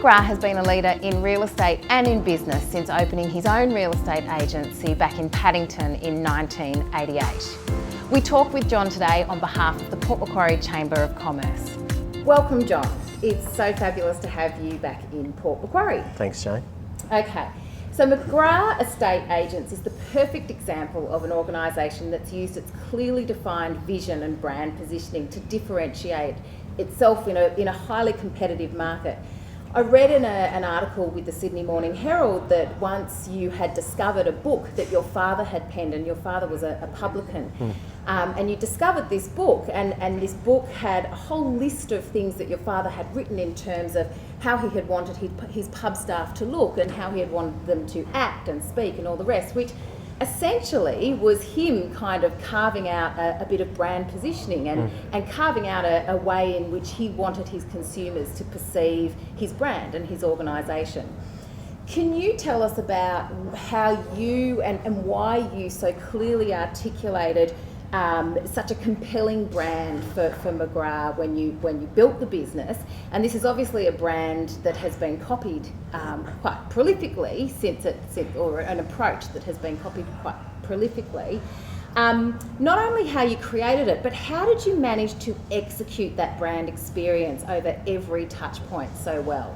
McGrath has been a leader in real estate and in business since opening his own real estate agency back in Paddington in 1988. We talk with John today on behalf of the Port Macquarie Chamber of Commerce. Welcome, John. It's so fabulous to have you back in Port Macquarie. Thanks, Jane. Okay, so McGrath Estate Agents is the perfect example of an organisation that's used its clearly defined vision and brand positioning to differentiate itself in a highly competitive market. I read in an article with the Sydney Morning Herald that once you had discovered a book that your father had penned, and your father was a publican, and you discovered this book, and this book had a whole list of things that your father had written in terms of how he had wanted his pub staff to look and how he had wanted them to act and speak and all the rest, which essentially was him kind of carving out a bit of brand positioning and carving out a way in which he wanted his consumers to perceive his brand and his organisation. Can you tell us about how you and why you so clearly articulated such a compelling brand for McGrath when you built the business? And this is obviously a brand that has been copied quite prolifically or an approach that has been copied quite prolifically. Not only how you created it, but how did you manage to execute that brand experience over every touch point so well?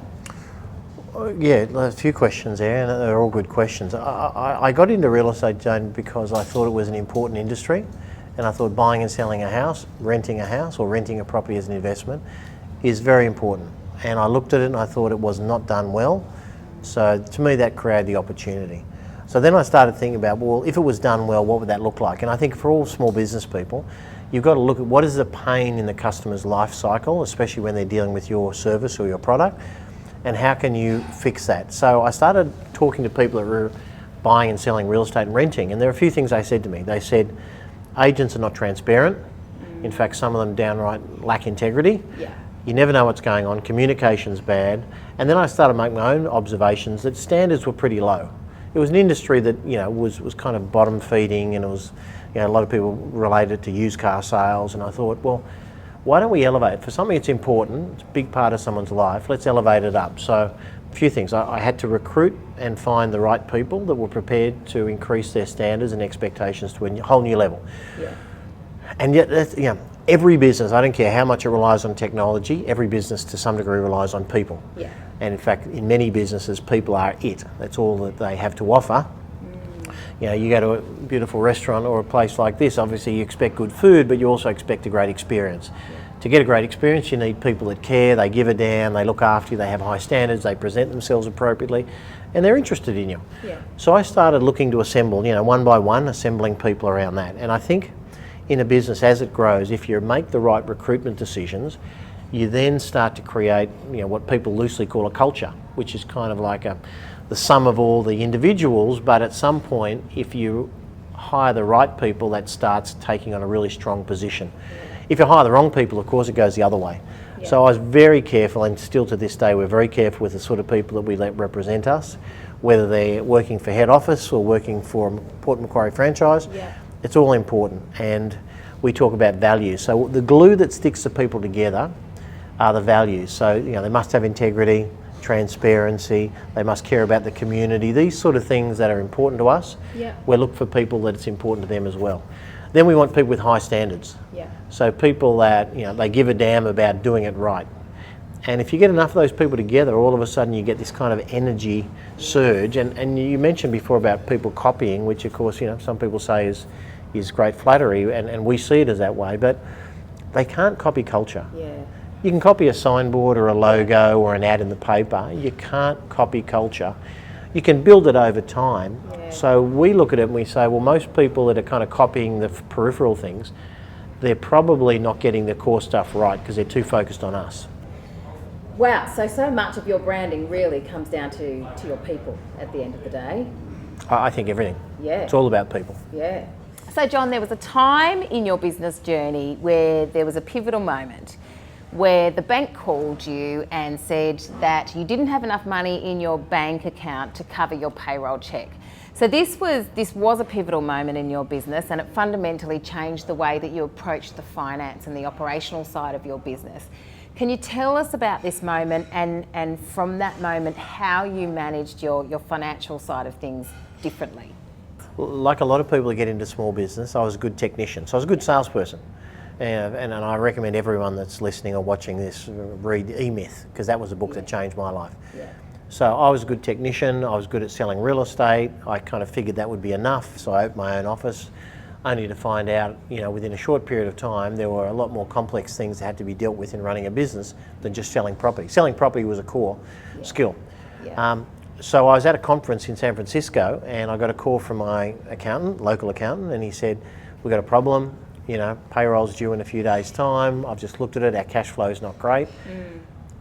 Yeah, a few questions there, and they're all good questions. I got into real estate, Jane, because I thought it was an important industry. And I thought buying and selling a house, renting a house or renting a property as an investment is very important. And I looked at it and I thought it was not done well. So to me that created the opportunity. So then I started thinking about, well, if it was done well, what would that look like? And I think for all small business people, you've got to look at what is the pain in the customer's life cycle, especially when they're dealing with your service or your product, and how can you fix that? So I started talking to people that were buying and selling real estate and renting, and there are a few things they said to me. They said, agents are not transparent. In fact, some of them downright lack integrity. Yeah. You never know what's going on. Communication's bad. And then I started making my own observations that standards were pretty low. It was an industry that was kind of bottom feeding, and it was a lot of people related to used car sales. And I thought, well, why don't we elevate for something that's important? It's a big part of someone's life. Let's elevate it up. So a few things. I had to recruit and find the right people that were prepared to increase their standards and expectations to a whole new level. Yeah. And yet, every business, I don't care how much it relies on technology, every business to some degree relies on people. Yeah. And in fact, in many businesses, people are it. That's all that they have to offer. You go to a beautiful restaurant or a place like this, obviously you expect good food, but you also expect a great experience. Yeah. To get a great experience, you need people that care, they give a damn, they look after you, they have high standards, they present themselves appropriately, and they're interested in you. Yeah. So I started looking to assemble, one by one, assembling people around that. And I think in a business, as it grows, if you make the right recruitment decisions, you then start to create, what people loosely call a culture, which is kind of like the sum of all the individuals, but at some point, if you hire the right people, that starts taking on a really strong position. If you hire the wrong people, of course, it goes the other way. Yeah. So I was very careful, and still to this day, we're very careful with the sort of people that we let represent us, whether they're working for head office or working for a Port Macquarie franchise. Yeah. It's all important, and we talk about values. So the glue that sticks the people together are the values. So they must have integrity, transparency, they must care about the community, these sort of things that are important to us. Yeah. We look for people that it's important to them as well. Then we want people with high standards. Yeah. So people that, they give a damn about doing it right. And if you get enough of those people together, all of a sudden you get this kind of energy surge. And you mentioned before about people copying, which of course, some people say is great flattery, and we see it as that way, but they can't copy culture. Yeah. You can copy a signboard or a logo or an ad in the paper. You can't copy culture. You can build it over time. Yeah. So we look at it and we say, well, most people that are kind of copying the peripheral things, they're probably not getting the core stuff right because they're too focused on us. Wow, so much of your branding really comes down to your people at the end of the day. I think everything. Yeah. It's all about people. Yeah. So John, there was a time in your business journey where there was a pivotal moment where the bank called you and said that you didn't have enough money in your bank account to cover your payroll check. So this was a pivotal moment in your business, and it fundamentally changed the way that you approached the finance and the operational side of your business. Can you tell us about this moment and from that moment how you managed your financial side of things differently? Like a lot of people who get into small business, I was a good technician, so I was a good salesperson. And I recommend everyone that's listening or watching this read E-Myth, because that was a book that changed my life. Yeah. So I was a good technician, I was good at selling real estate. I kind of figured that would be enough, so I opened my own office, only to find out, within a short period of time, there were a lot more complex things that had to be dealt with in running a business than just selling property. Selling property was a core skill. Yeah. So I was at a conference in San Francisco and I got a call from my accountant, local accountant, and he said, "We've got a problem, payroll's due in a few days' time. I've just looked at it, our cash flow's not great."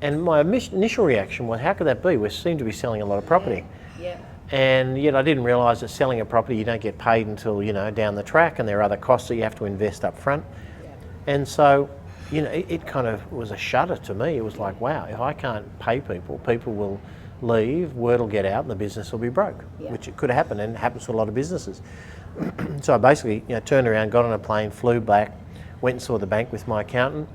And my initial reaction was, how could that be? We seem to be selling a lot of property. Yeah. And yet I didn't realise that selling a property, you don't get paid until, down the track, and there are other costs that you have to invest up front. Yeah. And so, it kind of was a shudder to me. It was like, wow, if I can't pay people, people will leave, word will get out, and the business will be broke, which it could happen, and it happens to a lot of businesses. So I basically, turned around, got on a plane, flew back, went and saw the bank with my accountant.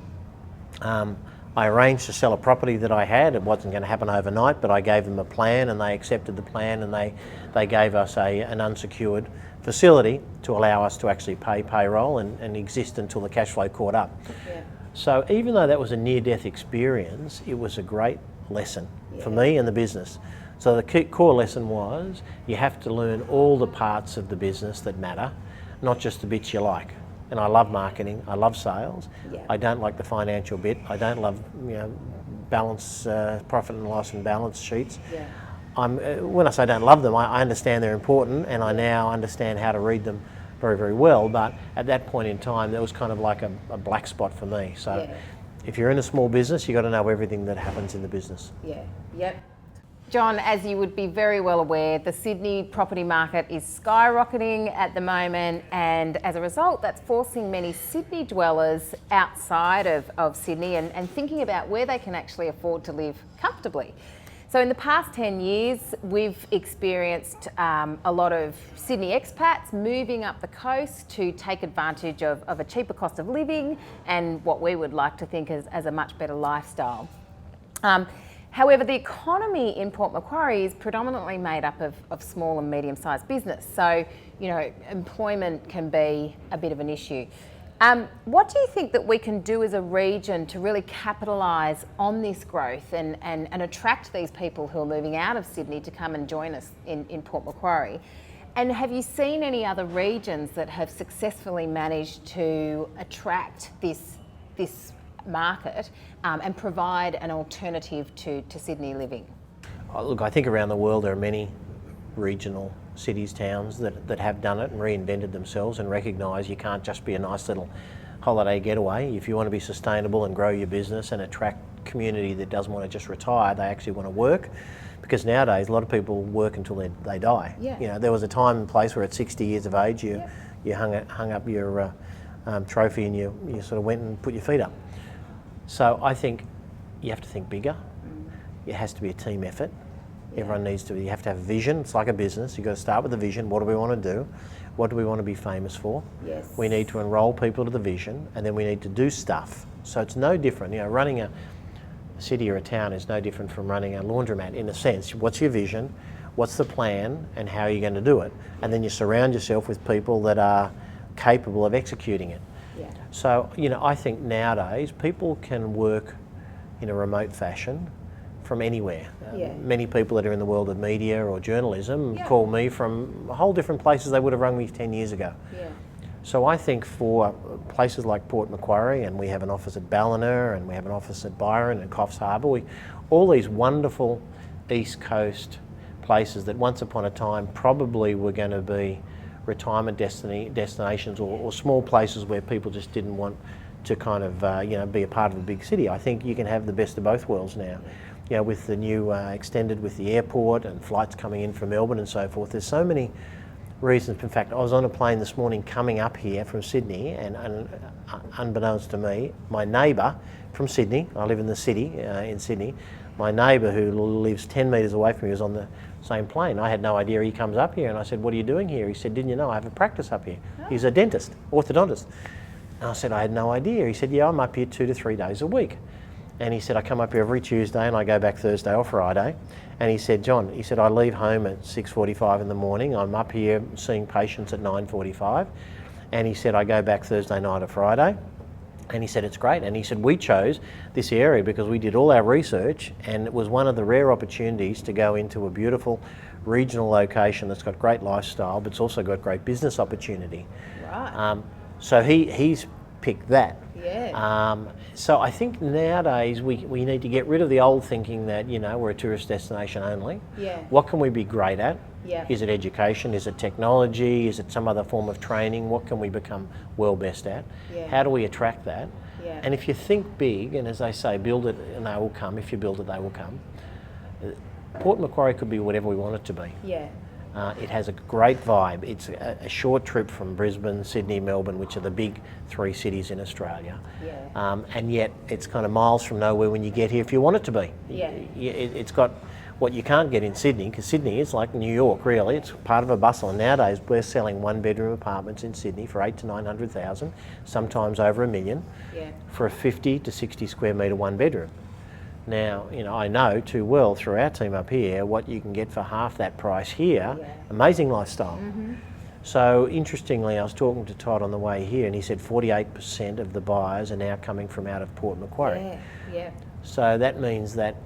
I arranged to sell a property that I had. It wasn't going to happen overnight, but I gave them a plan and they accepted the plan, and they gave us an unsecured facility to allow us to actually pay payroll and exist until the cash flow caught up. Yeah. So even though that was a near-death experience, it was a great lesson for me and the business. So the key core lesson was you have to learn all the parts of the business that matter, not just the bits you like. And I love marketing, I love sales. Yeah. I don't like the financial bit. I don't love balance, profit and loss and balance sheets. Yeah. When I say I don't love them, I understand they're important, and I now understand how to read them very, very well. But at that point in time, that was kind of like a black spot for me. So if you're in a small business, you've got to know everything that happens in the business. Yeah. Yep. John, as you would be very well aware, the Sydney property market is skyrocketing at the moment, and as a result, that's forcing many Sydney dwellers outside of Sydney and thinking about where they can actually afford to live comfortably. So in the past 10 years, we've experienced a lot of Sydney expats moving up the coast to take advantage of a cheaper cost of living and what we would like to think as a much better lifestyle. However, the economy in Port Macquarie is predominantly made up of small and medium-sized business. So, employment can be a bit of an issue. What do you think that we can do as a region to really capitalise on this growth and attract these people who are moving out of Sydney to come and join us in Port Macquarie? And have you seen any other regions that have successfully managed to attract this market and provide an alternative to Sydney living? Look, I think around the world there are many regional cities, towns that have done it and reinvented themselves and recognise you can't just be a nice little holiday getaway. If you want to be sustainable and grow your business and attract community that doesn't want to just retire, they actually want to work. Because nowadays a lot of people work until they die. Yeah. There was a time and place where at 60 years of age you hung up your trophy and you sort of went and put your feet up. So I think you have to think bigger. It has to be a team effort. Everyone needs to. You have to have a vision. It's like a business. You've got to start with a vision. What do we want to do? What do we want to be famous for? Yes. We need to enrol people to the vision, and then we need to do stuff. So it's no different. Running a city or a town is no different from running a laundromat in a sense. What's your vision? What's the plan? And how are you going to do it? And then you surround yourself with people that are capable of executing it. Yeah. So, I think nowadays people can work in a remote fashion from anywhere. Many people that are in the world of media or journalism call me from a whole different places they would have rung me 10 years ago. Yeah. So I think for places like Port Macquarie, and we have an office at Ballina, and we have an office at Byron and Coffs Harbour, all these wonderful East Coast places that once upon a time probably were going to be retirement destinations or small places where people just didn't want to kind of be a part of a big city. I think you can have the best of both worlds now. With the new extended with the airport and flights coming in from Melbourne and so forth. There's so many reasons. In fact, I was on a plane this morning coming up here from Sydney, and unbeknownst to me, my neighbour from Sydney, I live in the city in Sydney, my neighbour who lives 10 metres away from me was on the same plane. I had no idea he comes up here, and I said, "What are you doing here?" He said, "Didn't you know I have a practice up here?" Oh. He's a dentist, orthodontist. And I said, "I had no idea." He said, "Yeah, I'm up here 2 to 3 days a week." And he said, I come up here every Tuesday and I go back Thursday or Friday. And he said, John, he said, I leave home at 6:45 in the morning. I'm up here seeing patients at 9:45. And he said, I go back Thursday night or Friday. And he said, it's great. And he said, we chose this area because we did all our research and it was one of the rare opportunities to go into a beautiful regional location that's got great lifestyle, but it's also got great business opportunity. Right. So he's picked that. Yeah. So I think nowadays we need to get rid of the old thinking that, you know, we're a tourist destination only. Yeah. What can we be great at? Yeah. Is it education? Is it technology? Is it some other form of training? What can we become well best at? Yeah. How do we attract that? Yeah. And if you think big, and as they say, build it and they will come. If you build it, they will come. Port Macquarie could be whatever we want it to be. Yeah. It has a great vibe. It's a short trip from Brisbane, Sydney, Melbourne, which are the big 3 cities in Australia. Yeah. And yet it's kind of miles from nowhere when you get here if you want it to be. Yeah. It's got what you can't get in Sydney, because Sydney is like New York, really. It's part of a bustle. And nowadays we're selling 1-bedroom apartments in Sydney for 800,000 to 900,000, sometimes over $1 million, Yeah. for a 50 to 60 square metre 1-bedroom. Now, you know, I know too well through our team up here what you can get for half that price here. Yeah. Amazing lifestyle. Mm-hmm. So interestingly, I was talking to Todd on the way here and he said 48% of the buyers are now coming from out of Port Macquarie. Yeah. Yeah. So that means that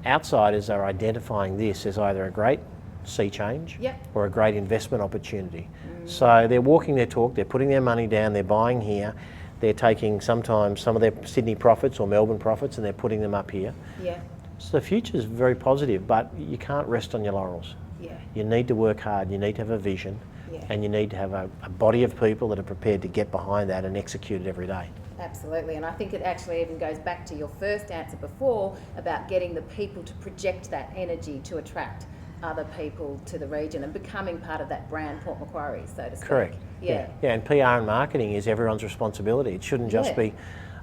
outsiders are identifying this as either a great sea change Yep. or a great investment opportunity. So they're walking their talk, they're putting their money down, they're buying here. They're taking sometimes some of their Sydney profits or Melbourne profits and they're putting them up here. Yeah. So the future is very positive, but you can't rest on your laurels. Yeah. You need to work hard, you need to have a vision, Yeah. and you need to have a body of people that are prepared to get behind that and execute it every day. Absolutely, and I think it actually even goes back to your first answer before about getting the people to project that energy to attract other people to the region and becoming part of that brand Port Macquarie, so to speak. Correct. Yeah. Yeah, and PR and marketing is everyone's responsibility. It shouldn't just Yeah. be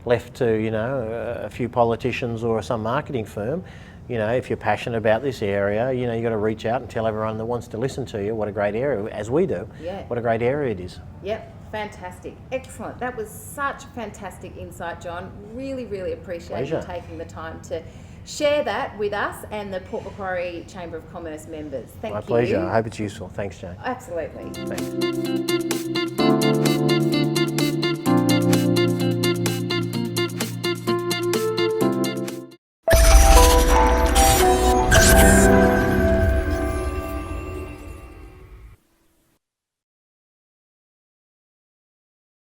left to, you know, a few politicians or some marketing firm. You know, if you're passionate about this area, you know, you've got to reach out and tell everyone that wants to listen to you what a great area, as we do, Yeah. what a great area it is. Yep, fantastic. Excellent. That was such fantastic insight, John. Really, really appreciate you Pleasure. taking the time to share that with us and the Port Macquarie Chamber of Commerce members. Thank you. My pleasure. I hope it's useful. Thanks, Jane. Absolutely. Thanks.